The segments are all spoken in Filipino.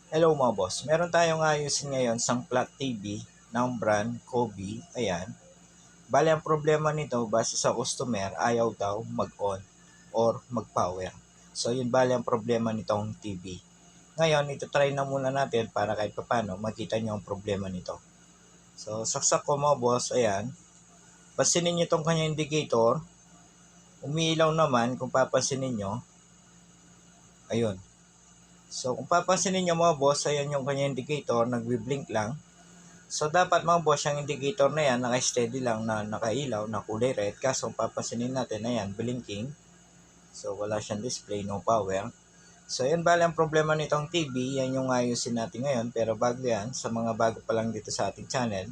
Hello mga boss, meron tayong ayusin ngayon sang flat TV ng brand Kobe. Ayan. Bale, ang problema nito, base sa customer, ayaw daw mag-on or mag-power. So, yun bale ang problema nitong TV. Ngayon, ito try na muna natin para kahit papano makita nyo ang problema nito. So, saksak ko mga boss, ayan. Pansinin nyo itong kanyang indicator. Umiilaw naman kung papansinin nyo. Ayun. So, kung papansinin nyo mga boss, ayan yung kanyang indicator, nagbi-blink lang. So, dapat mga boss, yung indicator na yan, naka-steady lang na nakailaw, na kulay red. Kaso, kung papansinin natin, ayan, blinking. So, wala siyang display, no power. So, yan bali ang problema nitong TV. Yan yung ayusin natin ngayon. Pero bago yan, sa mga bago pa lang dito sa ating channel,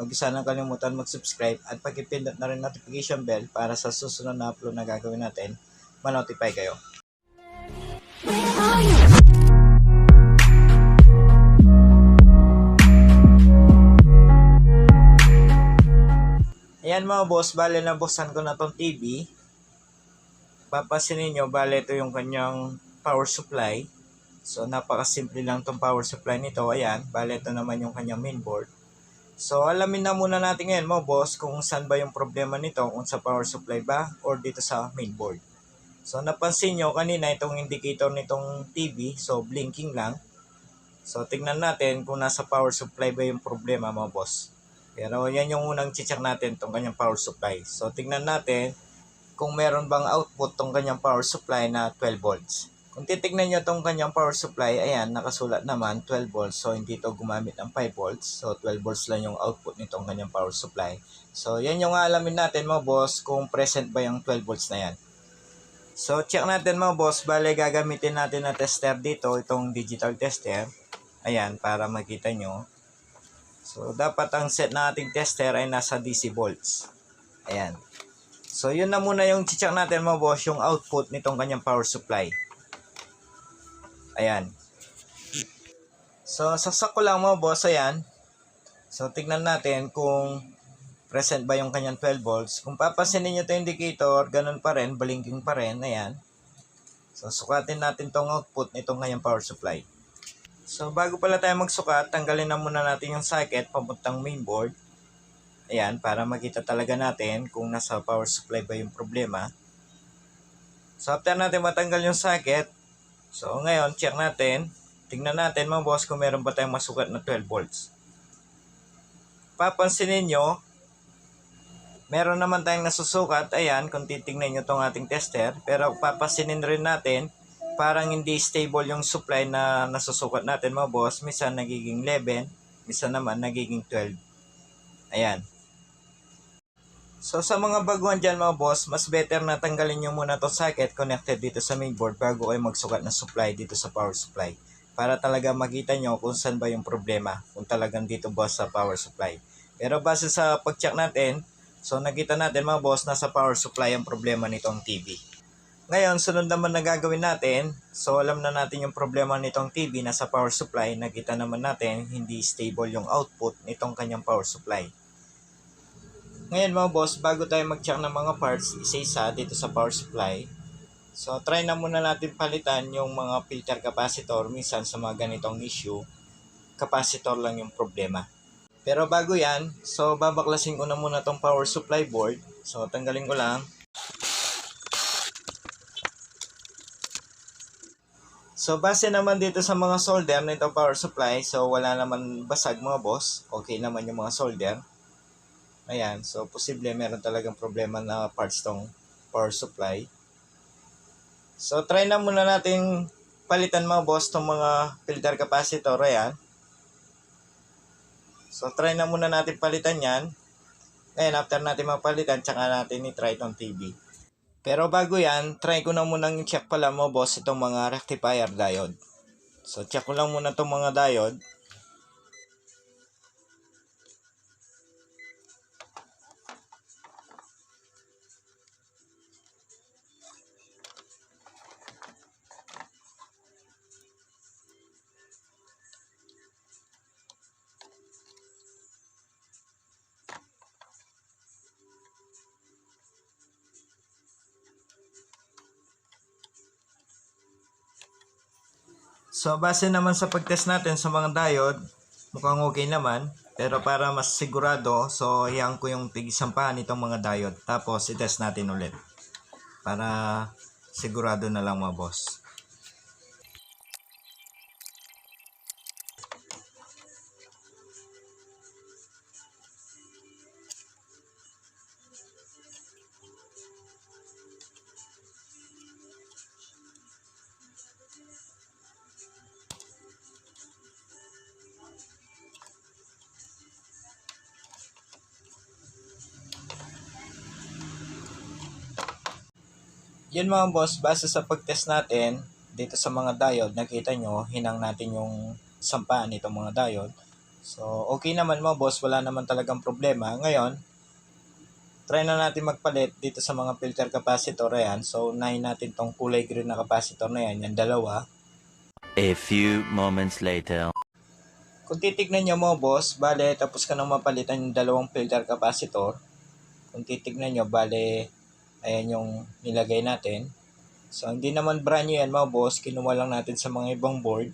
huwag sana kalimutan mag-subscribe at pag-ipindot na rin notification bell para sa susunod na upload na gagawin natin, ma-notify kayo. Ayan mga boss, bale nabusan ko na tong TV. Papansinin nyo, bale ito yung kanyang power supply. So napakasimple lang tong power supply nito. Ayan, bale ito naman yung kanyang mainboard. So alamin na muna natin ngayon mga boss kung saan ba yung problema nito, kung sa power supply ba or dito sa mainboard. So napansin nyo kanina itong indicator nitong TV, so blinking lang. So tingnan natin kung nasa power supply ba yung problema mga boss. Pero yan yung unang check natin itong kanyang power supply. So tingnan natin kung meron bang output tong kanyang power supply na 12 volts. Kung titignan nyo tong kanyang power supply, ayan, nakasulat naman 12 volts. So, hindi to gumamit ng 5 volts. So, 12 volts lang yung output nitong kanyang power supply. So, yan yung alamin natin mga boss kung present ba yung 12 volts na yan. So, check natin mga boss. Bale, gagamitin natin na tester dito, itong digital tester. Ayan, para makita nyo. So, dapat ang set na ating tester ay nasa DC volts. Ayan. So, yun na muna yung check natin mga boss, yung output nitong kanyang power supply. Ayan. So, saksak ko lang mga boss, ayan. So, tignan natin kung present ba yung kanyang 12 volts. Kung papansinin nyo ito indicator, ganun pa rin, blinking pa rin, ayan. So, sukatin natin tong output nitong kanyang power supply. So, bago pala tayo magsukat, tanggalin na muna natin yung socket papuntang mainboard. Ayan, para makita talaga natin kung nasa power supply ba yung problema. So, after natin matanggal yung socket, so, ngayon, check natin. Tingnan natin mga boss kung meron ba tayong masukat na 12 volts. Papansinin nyo, meron naman tayong nasusukat. Ayan, kung titignan nyo itong ating tester. Pero papansinin rin natin, parang hindi stable yung supply na nasusukat natin mga boss. Minsan nagiging 11, minsan naman nagiging 12. Ayan. So sa mga baguhan dyan mga boss, mas better na tanggalin nyo muna itong socket connected dito sa mainboard bago kayo magsukat ng supply dito sa power supply. Para talaga makita nyo kung saan ba yung problema, kung talagang dito ba sa power supply. Pero base sa pag-check natin, so nakita natin mga boss, nasa power supply ang problema nitong TV. Ngayon, sunod naman na gagawin natin, so alam na natin yung problema nitong TV nasa power supply, nakita naman natin hindi stable yung output nitong kanyang power supply. Ngayon mga boss, bago tayo mag-check ng mga parts isa-isa dito sa power supply, so try na muna natin palitan yung mga filter capacitor. Minsan sa mga ganitong issue, capacitor lang yung problema. Pero bago yan, so babaklasin ko na muna tong power supply board. So tanggalin ko lang. So base naman dito sa mga solder nito power supply, so wala naman basag mga boss. Okay naman yung mga solder. Ayan, so posible meron talagang problema na parts tong power supply. So try na muna natin palitan mga boss tong mga filter capacitor. Ayan. So try na muna natin palitan yan. Ngayon after natin mapalitan, tsaka natin i-try itong TV. Pero bago yan, try ko na munang i-check pala mga boss itong mga rectifier diode. So check ko lang muna itong mga diode. So, base naman sa pagtest natin sa mga diode, mukhang okay naman. Pero para mas sigurado, so iyan ko yung tig-isampahan itong mga diode. Tapos, itest natin ulit. Para sigurado na lang mga boss. Yun mga boss, base sa pag-test natin dito sa mga diode, nakita nyo, hinang natin yung sampaan nitong mga diode. So, okay naman mga boss, wala naman talagang problema. Ngayon, try na natin magpalit dito sa mga filter capacitor. Ayan. So, unahin natin tong kulay green na capacitor na yan, yung dalawa. A few moments later. Kung titignan nyo mga boss, bale, tapos ka nang mapalitan yung dalawang filter capacitor. Kung titignan nyo, bale, ayan yung nilagay natin. So, hindi naman brand new yan mga boss. Kinuha lang natin sa mga ibang board.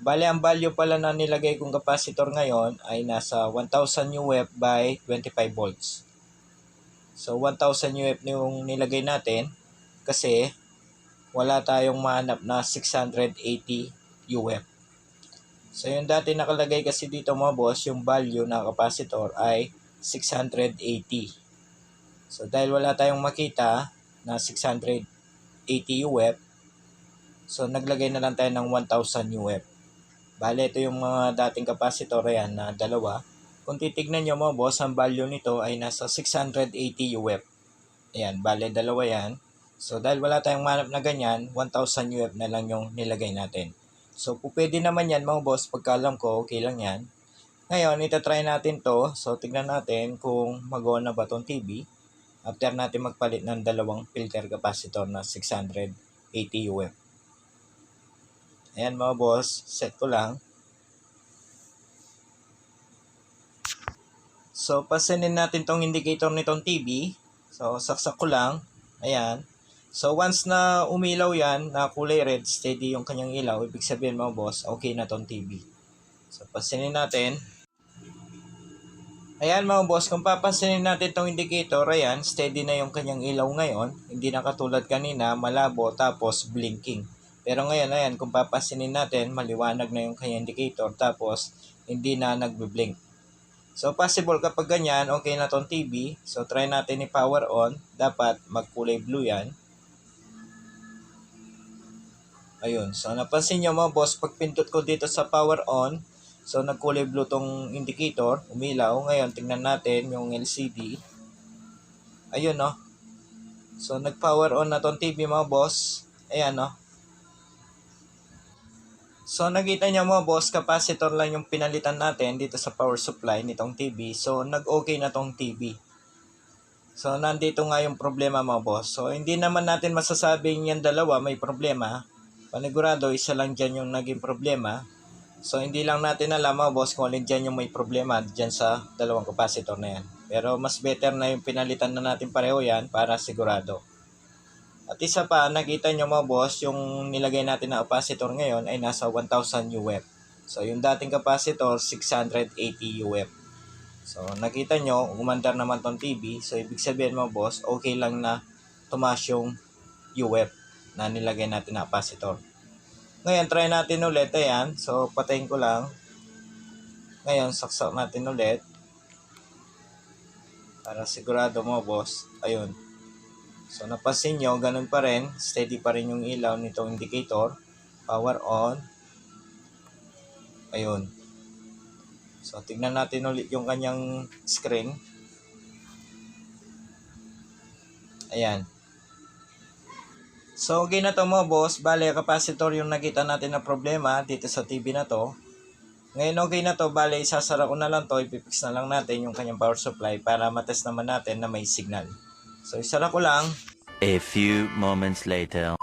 Bale, ang value pala na nilagay kong capacitor ngayon ay nasa 1000 UF by 25 volts. So, 1000 UF yung nilagay natin kasi wala tayong mahanap na 680 UF. So, yung dati nakalagay kasi dito mga boss, yung value na capacitor ay 680. So, dahil wala tayong makita na 680 UF, so naglagay na lang tayo ng 1000 UF. Bale, ito yung mga dating capacitor yan na dalawa. Kung titignan nyo mga boss, ang value nito ay nasa 680 UF. Ayan, bale, dalawa yan. So, dahil wala tayong manap na ganyan, 1000 UF na lang yung nilagay natin. So, pwede naman yan mga boss, pagkalam ko, okay lang yan. Ngayon, itatry natin to. So, tignan natin kung magawa na ba tong TV. After natin magpalit ng dalawang filter capacitor na 680 UF. Ayan mga boss, set ko lang. So, pasinin natin tong indicator nitong TV. So, saksak ko lang. Ayan. So, once na umilaw yan, na kulay red, steady yung kanyang ilaw, ibig sabihin mga boss, okay na tong TV. So, pasinin natin. Ayan mga boss, kung papansinin natin itong indicator, ayan, steady na yung kanyang ilaw ngayon. Hindi na katulad kanina, malabo tapos blinking. Pero ngayon, ayan, kung papansinin natin, maliwanag na yung kanyang indicator tapos hindi na nagbe-blink. So possible kapag ganyan, okay na tong TV. So try natin i-power on. Dapat magkulay blue yan. Ayun, so napansin nyo mga boss, pag pindot ko dito sa power on, so, nagkulay blue tong indicator, umilaw. Ngayon, tingnan natin yung LCD. Ayun, no? So, nag-power on na tong TV, mga boss. Ayan, no? So, nakita niyo mga boss, capacitor lang yung pinalitan natin dito sa power supply nitong TV. So, nag-okay na tong TV. So, nandito nga yung problema, mga boss. So, hindi naman natin masasabing yan dalawa may problema. Panigurado, isa lang dyan yung naging problema. So, hindi lang natin alam mga boss kung alin dyan yung may problema dyan sa dalawang capacitor na yan. Pero mas better na yung pinalitan na natin pareho yan para sigurado. At isa pa, nakita nyo mga boss, yung nilagay natin na capacitor ngayon ay nasa 1000 UF. So, yung dating capacitor, 680 UF. So, nakita nyo, umandar naman tong TV. So, ibig sabihin mga boss, okay lang na tumaas yung UF na nilagay natin na capacitor. Ngayon, try natin ulit. Ayan. So, patayin ko lang. Ngayon, saksak natin ulit. Para sigurado mo, boss. Ayun. So, napansin nyo, ganun pa rin. Steady pa rin yung ilaw nitong indicator. Power on. Ayun. So, tignan natin ulit yung kanyang screen. Ayan. So, okay na to mga boss. Bale, capacitor yung nakita natin na problema dito sa TV na to. Ngayon, okay na to. Bale, isasara ko na lang to. Ipipix na lang natin yung kanyang power supply para matest naman natin na may signal. So, isara ko lang. A few moments later.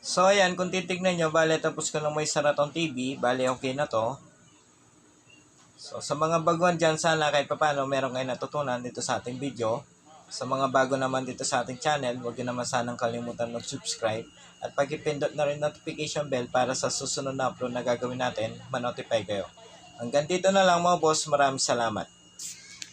So, ayan. Kung titignan nyo, bale, tapos ko na may sara tong TV. Bale, okay na to. So, sa mga baguhan dyan, sana kahit paano meron kayo natutunan dito sa ating video. Sa mga bago naman dito sa ating channel, huwag nyo naman sanang kalimutan mag-subscribe At pag-ipindot na rin notification bell para sa susunod na upload na gagawin natin, ma-notify kayo. Hanggang dito na lang mga boss, maraming salamat.